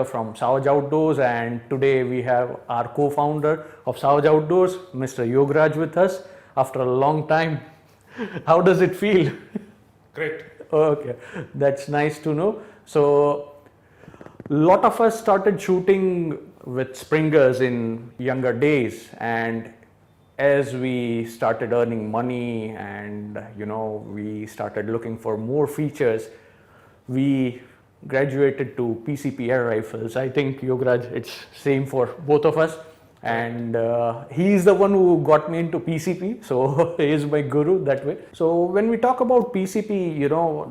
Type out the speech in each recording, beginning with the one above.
from Savage Outdoors, and today we have our co-founder of Savage Outdoors, Mr. Yogaraj, with us after a long time. How does it feel? Great. Okay, that's nice to know. So, a lot of us started shooting with Springers in younger days, and as we started earning money and we started looking for more features, we graduated to PCP air rifles. I think Yogaraj, it's same for both of us, and he's the one who got me into PCP, so he is my guru that way. So when we talk about PCP,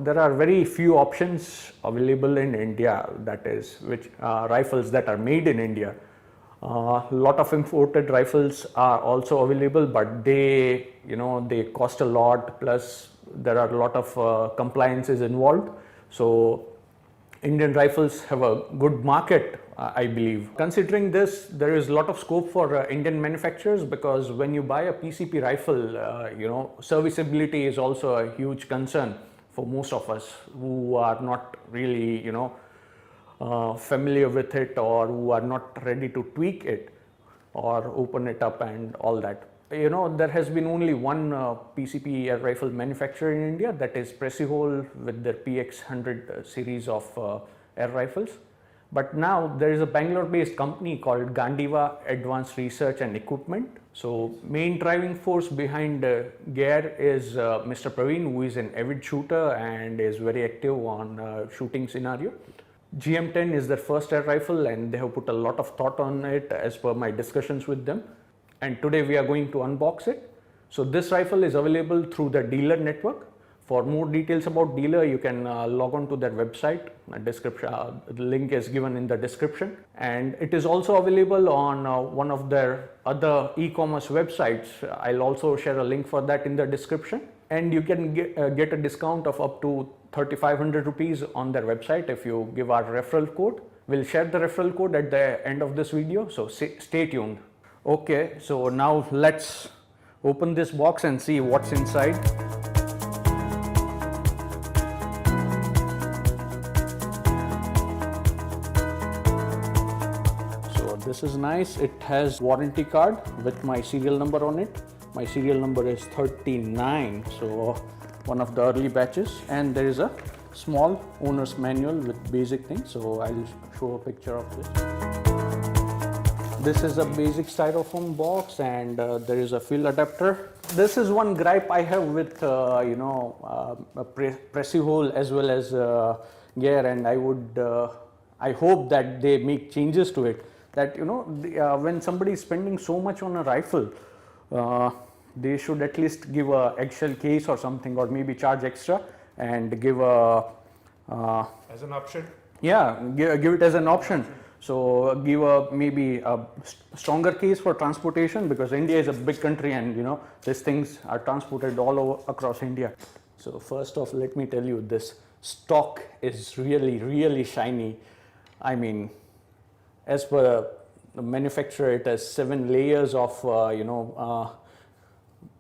there are very few options available in India, that is which rifles that are made in India. A lot of imported rifles are also available, but they cost a lot, plus there are a lot of compliances involved. So Indian rifles have a good market, I believe. Considering this, there is a lot of scope for Indian manufacturers, because when you buy a PCP rifle, serviceability is also a huge concern for most of us who are not really, familiar with it, or who are not ready to tweak it or open it up and all that. There has been only one PCP air rifle manufacturer in India, that is Pressihole, with their PX100 series of air rifles. But now there is a Bangalore-based company called Gandiva Advanced Research and Equipment. So main driving force behind GARE is Mr. Praveen, who is an avid shooter and is very active on shooting scenario. GM10 is their first air rifle, and they have put a lot of thought on it as per my discussions with them. And today we are going to unbox it. So this rifle is available through the dealer network. For more details about dealer, you can log on to their website. The link is given in the description. And it is also available on one of their other e-commerce websites. I'll also share a link for that in the description. And you can get a discount of up to 3,500 rupees on their website if you give our referral code. We'll share the referral code at the end of this video, so stay tuned. Okay, so now let's open this box and see what's inside. So this is nice. It has warranty card with my serial number on it. My serial number is 39, so one of the early batches, and there is a small owner's manual with basic things. So I'll show a picture of this. This is a basic styrofoam box, and there is a field adapter. This is one gripe I have with Pressihole as well as GARE, and I hope that they make changes to it. That when somebody is spending so much on a rifle, they should at least give a eggshell case or something, or maybe charge extra and give a as an option. Yeah, give it as an option. So give maybe a stronger case for transportation, because India is a big country, and these things are transported all over across India. So first off, let me tell you, this stock is really shiny. I mean, as per the manufacturer, it has 7 layers of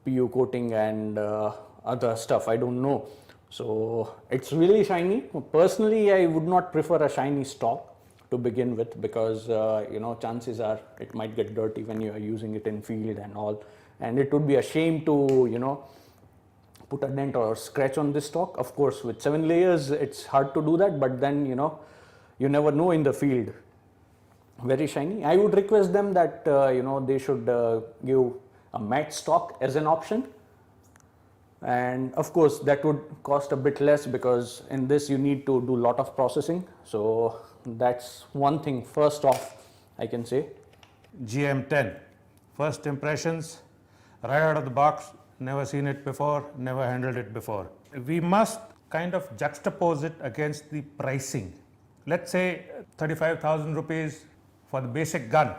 PU coating and other stuff. I don't know. So it's really shiny. Personally, I would not prefer a shiny stock to begin with, because chances are it might get dirty when you are using it in field and all, and it would be a shame to put a dent or scratch on this stock. Of course, with 7 layers it's hard to do that, but then you never know in the field. Very shiny. I would request them that they should give a matte stock as an option, and of course that would cost a bit less, because in this you need to do a lot of processing. So that's one thing first off I can say. GM10, first impressions right out of the box. Never seen it before, never handled it before. We must kind of juxtapose it against the pricing. Let's say 35,000 rupees for the basic gun.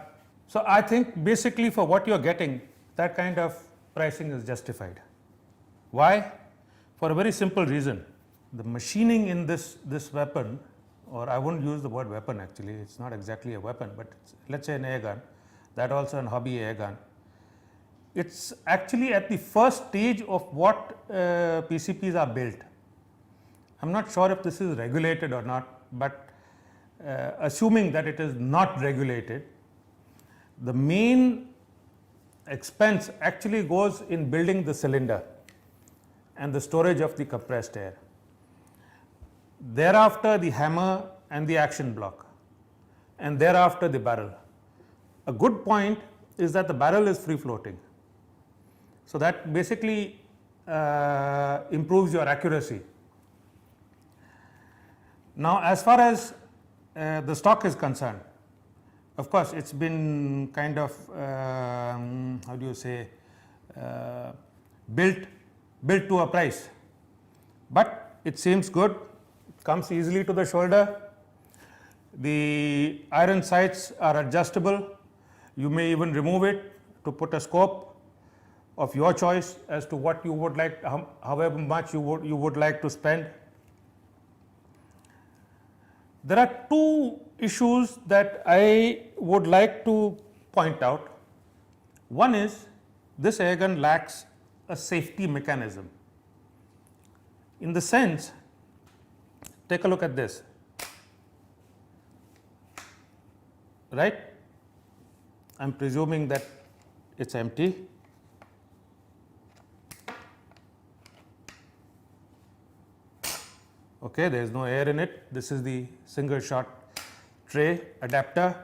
So I think basically for what you're getting, that kind of pricing is justified. Why? For a very simple reason. The machining in this weapon, or I wouldn't use the word weapon actually, it's not exactly a weapon, but let's say an air gun, that also an hobby air gun. It's actually at the first stage of what PCPs are built. I'm not sure if this is regulated or not, but assuming that it is not regulated, the main expense actually goes in building the cylinder and the storage of the compressed air. Thereafter, the hammer and the action block, and thereafter the barrel. A good point is that the barrel is free floating. So that basically improves your accuracy. Now, as far as the stock is concerned, of course, it's been kind of, how do you say, built to a price, but it seems good, it comes easily to the shoulder. The iron sights are adjustable. You may even remove it to put a scope of your choice as to what you would like, however much you would like to spend. There are two issues that I would like to point out. One is this airgun lacks a safety mechanism. In the sense, take a look at this, right? I'm presuming that it's empty. Okay, there is no air in it. This is the single shot tray adapter.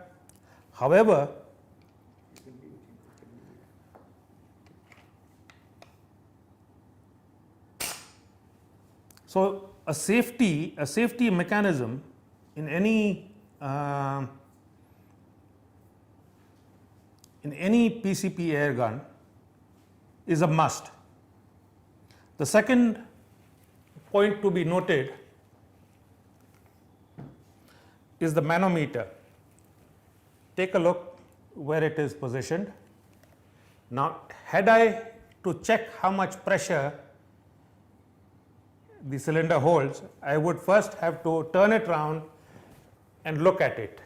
However, so a safety mechanism in any PCP air gun is a must. The second point to be noted is the manometer. Take a look where it is positioned. Now, had I to check how much pressure the cylinder holds, I would first have to turn it round and look at it.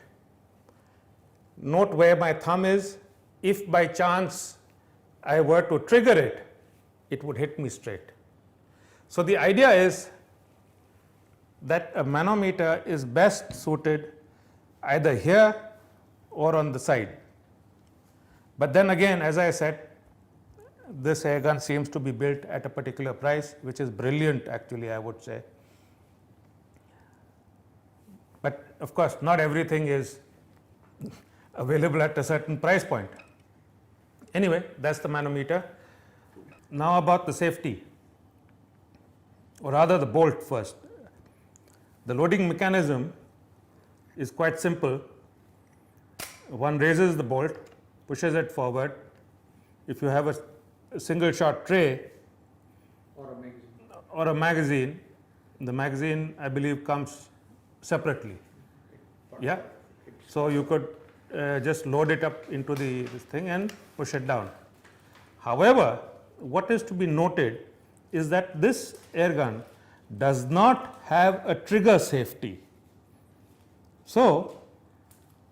Note where my thumb is. If by chance I were to trigger it, it would hit me straight. So the idea is that a manometer is best suited either here or on the side. But then again, as I said, this air gun seems to be built at a particular price, which is brilliant actually, I would say. But of course, not everything is available at a certain price point. Anyway, that's the manometer. Now about the safety, or rather the bolt first. The loading mechanism is quite simple. One raises the bolt, pushes it forward. If you have a single shot tray or a magazine, the magazine I believe comes separately. Yeah, so you could just load it up into this thing and push it down. However, what is to be noted is that this air gun does not have a trigger safety. So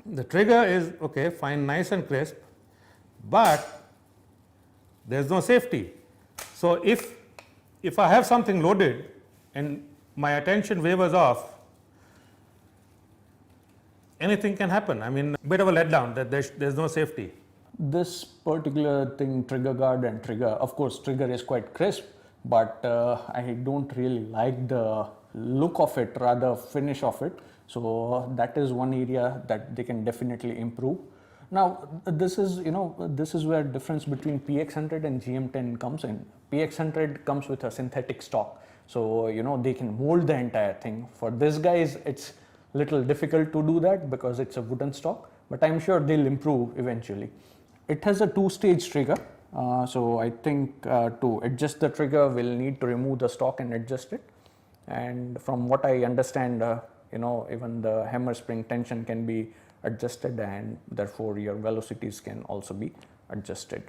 the trigger is okay, fine, nice and crisp, but there's no safety. So if I have something loaded and my attention wavers off, anything can happen. I mean, a bit of a letdown that there's no safety. This particular thing, trigger guard and trigger, of course, trigger is quite crisp, but I don't really like the look of it, rather finish of it. So that is one area that they can definitely improve. Now, this is where difference between PX100 and GM10 comes in. PX100 comes with a synthetic stock, so they can mold the entire thing. For this guys, it's little difficult to do that because it's a wooden stock, but I'm sure they'll improve eventually. It has a two-stage trigger, so I think to adjust the trigger we'll need to remove the stock and adjust it. And from what I understand, even the hammer spring tension can be adjusted, and therefore your velocities can also be adjusted.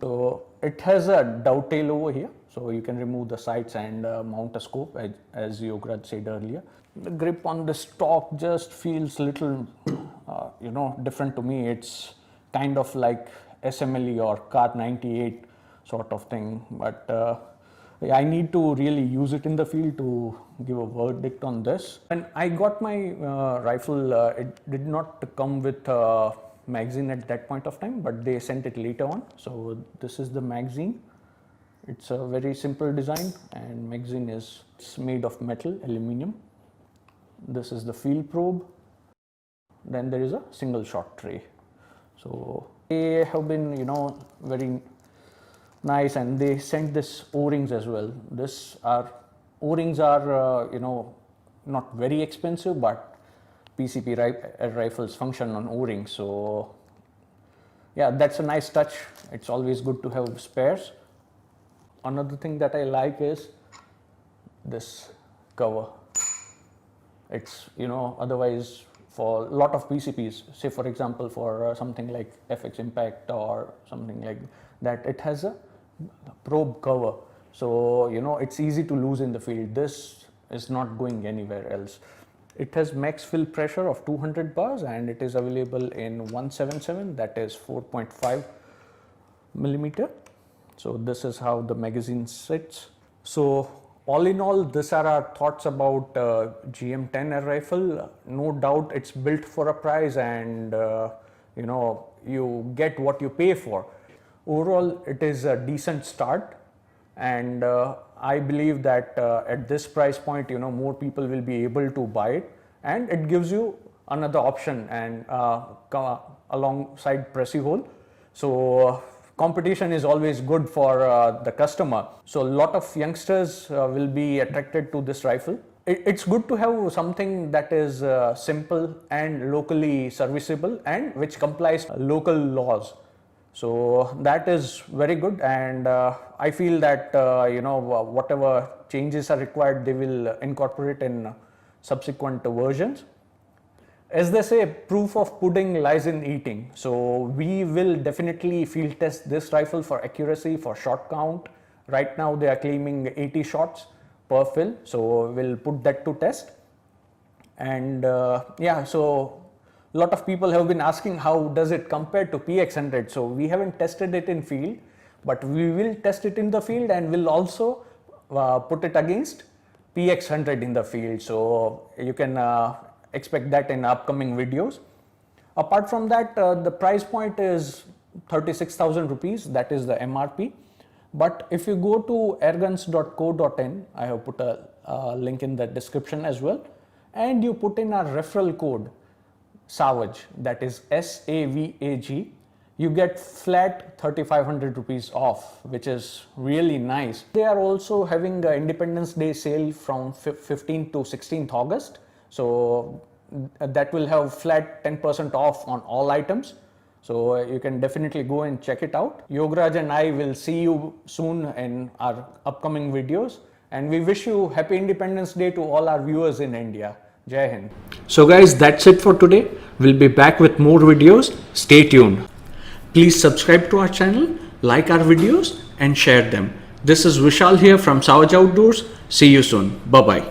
So it has a dovetail over here, so you can remove the sights and mount a scope, as Yograj said earlier. The grip on the stock just feels little different to me. It's kind of like SMLE or Kar 98 sort of thing, but I need to really use it in the field to give a verdict on this. When I got my rifle, it did not come with a magazine at that point of time, but they sent it later on. So this is the magazine. It's a very simple design, and magazine is made of metal, aluminum. This is the field probe. Then there is a single shot tray. So they have been, very nice, and they sent this O-rings as well. O-rings are not very expensive, but PCP rifles function on O-rings. So yeah, that's a nice touch. It's always good to have spares. Another thing that I like is this cover. It's, otherwise for a lot of PCPs, say for example for something like FX Impact or something like that, it has a probe cover. So, it's easy to lose in the field. This is not going anywhere else. It has max fill pressure of 200 bars, and it is available in 177, that is 4.5 millimeter. So this is how the magazine sits. So all in all, these are our thoughts about GM10 air rifle. No doubt it's built for a price, and you get what you pay for. Overall, it is a decent start, and I believe that at this price point, more people will be able to buy it, and it gives you another option and alongside Pressihole. So competition is always good for the customer. So a lot of youngsters will be attracted to this rifle. It's good to have something that is simple and locally serviceable, and which complies local laws. So that is very good, and I feel that whatever changes are required, they will incorporate in subsequent versions. As they say, proof of pudding lies in eating. So we will definitely field test this rifle for accuracy, for shot count. Right now they are claiming 80 shots per fill, so we'll put that to test. And so a lot of people have been asking how does it compare to PX100. So we haven't tested it in field, but we will test it in the field, and we'll also put it against PX100 in the field. So you can expect that in upcoming videos. Apart from that, the price point is 36,000 rupees, that is the MRP. But if you go to airguns.co.in, I have put a link in the description as well, and you put in our referral code SAVAG, that is SAVAG, you get flat 3,500 rupees off, which is really nice. They are also having an Independence Day sale from 15th to 16th August. So that will have flat 10% off on all items. So you can definitely go and check it out. Yogaraj and I will see you soon in our upcoming videos. And we wish you Happy Independence Day to all our viewers in India. Jai Hind. So guys, that's it for today. We'll be back with more videos. Stay tuned. Please subscribe to our channel, like our videos, and share them. This is Vishal here from Savage Outdoors. See you soon. Bye-bye.